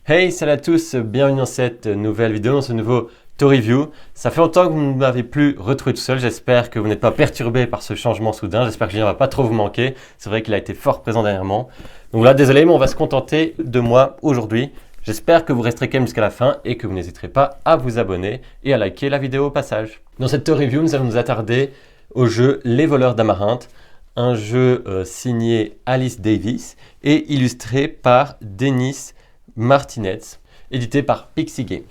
Hey, salut à tous, bienvenue dans cette nouvelle vidéo, dans ce nouveau Tour Review. Ça fait longtemps que vous ne m'avez plus retrouvé tout seul, j'espère que vous n'êtes pas perturbé par ce changement soudain, j'espère que Julien ne va pas trop vous manquer, c'est vrai qu'il a été fort présent dernièrement. Donc là, désolé, mais on va se contenter de moi aujourd'hui. J'espère que vous resterez quand même jusqu'à la fin et que vous n'hésiterez pas à vous abonner et à liker la vidéo au passage. Dans cette Tour Review, nous allons nous attarder au jeu Les Voleurs d'Amaranthe, un jeu signé Alice Davis et illustré par Denis Martinez, édité par Pixie Games.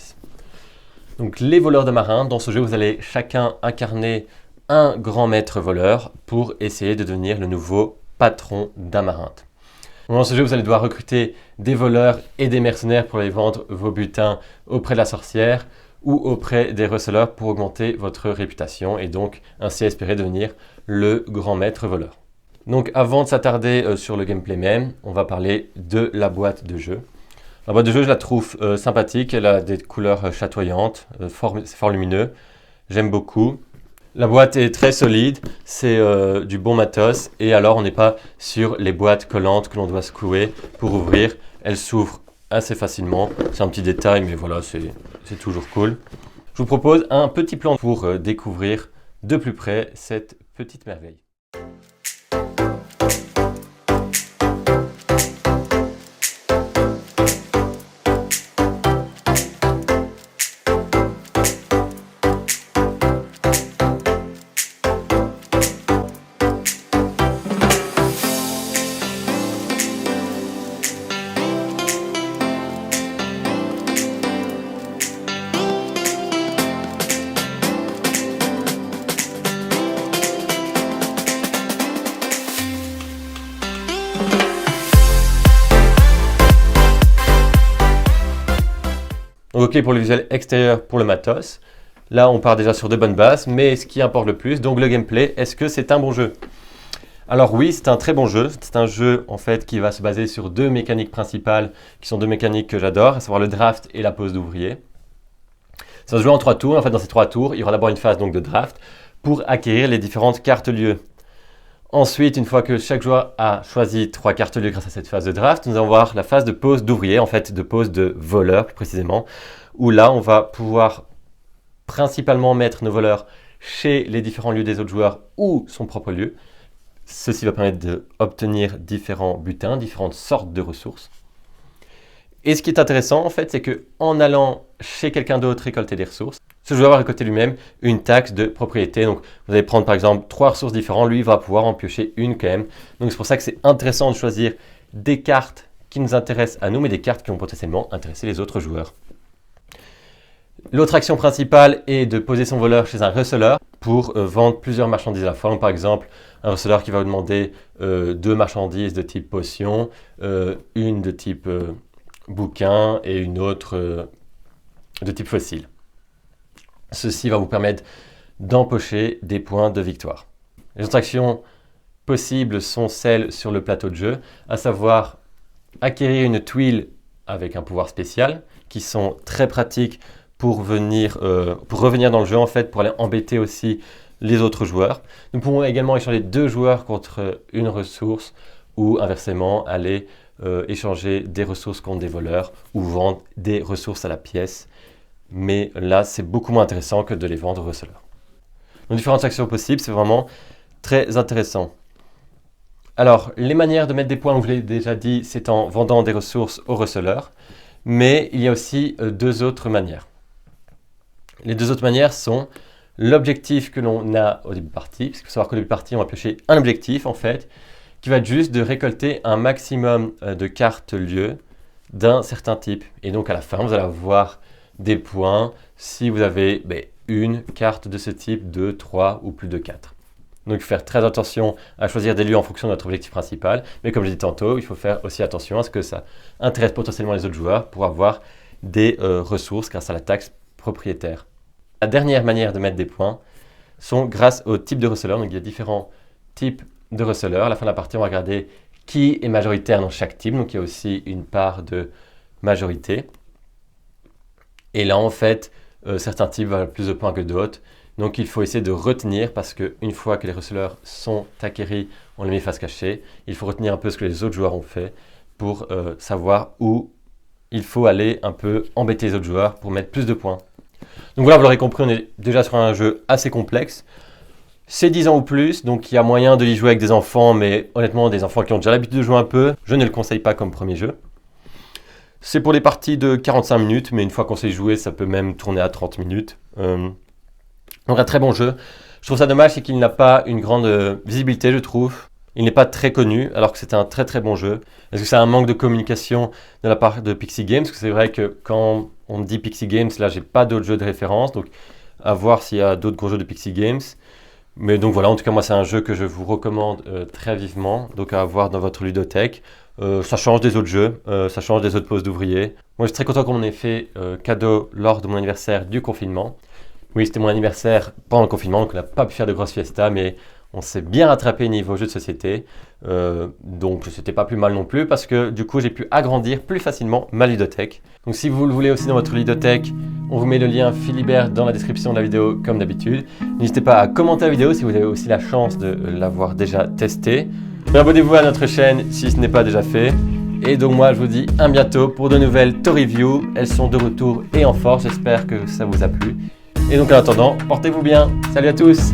Donc les voleurs d'Amaranthe, dans ce jeu vous allez chacun incarner un grand maître voleur pour essayer de devenir le nouveau patron d'Amaranthe. Dans ce jeu vous allez devoir recruter des voleurs et des mercenaires pour aller vendre vos butins auprès de la sorcière ou auprès des receleurs pour augmenter votre réputation et donc ainsi espérer devenir le grand maître voleur. Donc avant de s'attarder sur le gameplay même, on va parler de la boîte de jeu. La boîte de jeu, je la trouve sympathique, elle a des couleurs chatoyantes, c'est fort lumineux, j'aime beaucoup. La boîte est très solide, c'est du bon matos et alors on n'est pas sur les boîtes collantes que l'on doit secouer pour ouvrir. Elle s'ouvre assez facilement, c'est un petit détail mais voilà, c'est toujours cool. Je vous propose un petit plan pour découvrir de plus près cette petite merveille. Donc ok pour le visuel extérieur pour le matos. Là on part déjà sur de bonnes bases, mais ce qui importe le plus, donc le gameplay, est-ce que c'est un bon jeu? Alors oui, c'est un très bon jeu. C'est un jeu en fait qui va se baser sur deux mécaniques principales, qui sont deux mécaniques que j'adore, à savoir le draft et la pose d'ouvrier. Ça se joue en 3 tours. En fait dans ces 3 tours, il y aura d'abord une phase donc, de draft pour acquérir les différentes cartes lieux. Ensuite, une fois que chaque joueur a choisi 3 cartes lieux grâce à cette phase de draft, nous allons voir la phase de pose d'ouvrier, en fait de pose de voleur plus précisément, où là on va pouvoir principalement mettre nos voleurs chez les différents lieux des autres joueurs ou son propre lieu. Ceci va permettre d'obtenir différents butins, différentes sortes de ressources. Et ce qui est intéressant en fait, c'est qu'en allant chez quelqu'un d'autre récolter des ressources, ce joueur va récolter lui-même une taxe de propriété. Donc vous allez prendre par exemple 3 ressources différentes, lui il va pouvoir en piocher une quand même. Donc c'est pour ça que c'est intéressant de choisir des cartes qui nous intéressent à nous, mais des cartes qui vont potentiellement intéresser les autres joueurs. L'autre action principale est de poser son voleur chez un receleur pour vendre plusieurs marchandises à la fois. Donc, par exemple, un receleur qui va vous demander 2 marchandises de type potion, une de type bouquin et une autre de type fossile. Ceci va vous permettre d'empocher des points de victoire. Les autres actions possibles sont celles sur le plateau de jeu, à savoir acquérir une tuile avec un pouvoir spécial, qui sont très pratiques pour revenir dans le jeu en fait, pour aller embêter aussi les autres joueurs. Nous pouvons également échanger 2 joueurs contre une ressource ou inversement aller échanger des ressources contre des voleurs ou vendre des ressources à la pièce. Mais là, c'est beaucoup moins intéressant que de les vendre aux receleurs. Donc, différentes actions possibles, c'est vraiment très intéressant. Alors, les manières de mettre des points, je vous l'ai déjà dit, c'est en vendant des ressources aux receleurs. Mais il y a aussi 2 autres manières. Les 2 autres manières sont l'objectif que l'on a au début de partie. Parce qu'il faut savoir qu'au début de partie, on va piocher un objectif en fait, qui va être juste de récolter un maximum de cartes lieux d'un certain type. Et donc à la fin, vous allez avoir des points si vous avez une carte de ce type, 2, 3 ou plus de 4. Donc il faut faire très attention à choisir des lieux en fonction de notre objectif principal. Mais comme je l'ai dit tantôt, il faut faire aussi attention à ce que ça intéresse potentiellement les autres joueurs pour avoir des ressources grâce à la taxe propriétaire. La dernière manière de mettre des points sont grâce au type de receleur. Donc il y a différents types de receleurs. À la fin de la partie, on va regarder qui est majoritaire dans chaque type. Donc il y a aussi une part de majorité. Et là, en fait, certains types valent plus de points que d'autres. Donc il faut essayer de retenir, parce qu'une fois que les receleurs sont acquéris, on les met face cachée. Il faut retenir un peu ce que les autres joueurs ont fait pour savoir où il faut aller un peu embêter les autres joueurs pour mettre plus de points. Donc voilà, vous l'aurez compris, on est déjà sur un jeu assez complexe. C'est 10 ans ou plus, donc il y a moyen de y jouer avec des enfants, mais honnêtement, des enfants qui ont déjà l'habitude de jouer un peu, je ne le conseille pas comme premier jeu. C'est pour des parties de 45 minutes, mais une fois qu'on sait jouer, ça peut même tourner à 30 minutes. Donc un très bon jeu. Je trouve ça dommage, c'est qu'il n'a pas une grande visibilité, je trouve. Il n'est pas très connu, alors que c'est un très très bon jeu. Est-ce que c'est un manque de communication de la part de Pixie Games? Parce que c'est vrai que quand on dit Pixie Games, là, j'ai pas d'autres jeux de référence, donc à voir s'il y a d'autres gros jeux de Pixie Games. Mais donc voilà, en tout cas, moi, c'est un jeu que je vous recommande très vivement, donc à avoir dans votre ludothèque. Ça change des autres jeux, ça change des autres pauses d'ouvriers. Moi, je suis très content qu'on m'en ait fait cadeau lors de mon anniversaire du confinement. Oui, c'était mon anniversaire pendant le confinement, donc on n'a pas pu faire de grosses fiestas, mais on s'est bien rattrapé niveau jeux de société. Donc c'était pas plus mal non plus, parce que du coup, j'ai pu agrandir plus facilement ma ludothèque. Donc si vous le voulez aussi dans votre ludothèque, on vous met le lien Philibert dans la description de la vidéo comme d'habitude. N'hésitez pas à commenter la vidéo si vous avez aussi la chance de l'avoir déjà testé. Abonnez-vous à notre chaîne si ce n'est pas déjà fait. Et donc moi je vous dis à bientôt pour de nouvelles Toy Review. Elles sont de retour et en force, j'espère que ça vous a plu. Et donc en attendant, portez-vous bien. Salut à tous!